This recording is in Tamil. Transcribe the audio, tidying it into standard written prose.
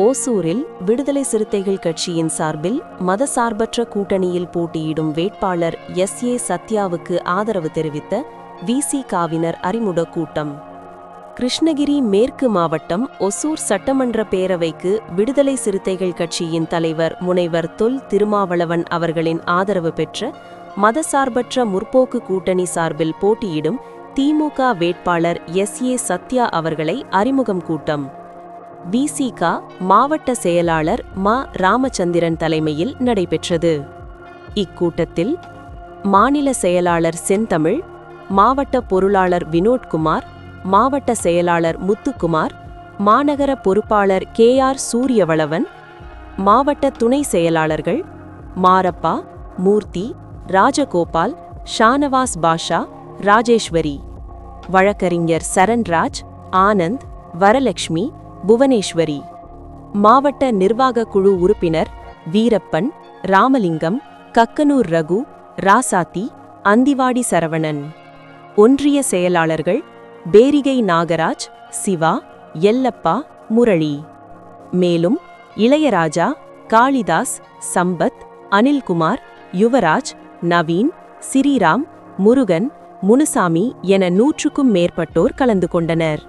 ஓசூரில் விடுதலை சிறுத்தைகள் கட்சியின் சார்பில் மதசார்பற்ற கூட்டணியில் போட்டியிடும் வேட்பாளர் எஸ்.ஏ. சத்யாவுக்கு ஆதரவு தெரிவித்த விசிகாவினர் அறிமுக கூட்டம். கிருஷ்ணகிரி மேற்கு மாவட்டம் ஒசூர் சட்டமன்ற பேரவைக்கு விடுதலை சிறுத்தைகள் கட்சியின் தலைவர் முனைவர் தொல் திருமாவளவன் அவர்களின் ஆதரவு பெற்ற மதசார்பற்ற முற்போக்கு கூட்டணி சார்பில் போட்டியிடும் திமுக வேட்பாளர் எஸ்.ஏ. சத்யா அவர்களை அறிமுகம் கூட்டம் விசிகா மாவட்ட செயலாளர் மா. ராமச்சந்திரன் தலைமையில் நடைபெற்றது. இக்கூட்டத்தில் மாநில செயலாளர் செந்தமிழ், மாவட்ட பொருளாளர் வினோத்குமார், மாவட்ட செயலாளர் முத்துக்குமார், மாநகர பொறுப்பாளர் கே.ஆர். சூரியவளவன், மாவட்ட துணை செயலாளர்கள் மாரப்பா, மூர்த்தி, ராஜகோபால், ஷானவாஸ் பாஷா, ராஜேஸ்வரி, வழக்கறிஞர் சரண்ராஜ், ஆனந்த், வரலட்சுமி, புவனேஸ்வரி, மாவட்ட நிர்வாக குழு உறுப்பினர் வீரப்பன், ராமலிங்கம், கக்கனூர் ரகு, ராசாத்தி, அந்திவாடி சரவணன், ஒன்றிய செயலாளர்கள் பேரிகை நாகராஜ், சிவா, எல்லப்பா, முரளி, மேலும் இளையராஜா, காளிதாஸ், சம்பத், அனில்குமார், யுவராஜ், நவீன், சிறிராம், முருகன், முனுசாமி என 100க்கும் மேற்பட்டோர் கலந்து கொண்டனர்.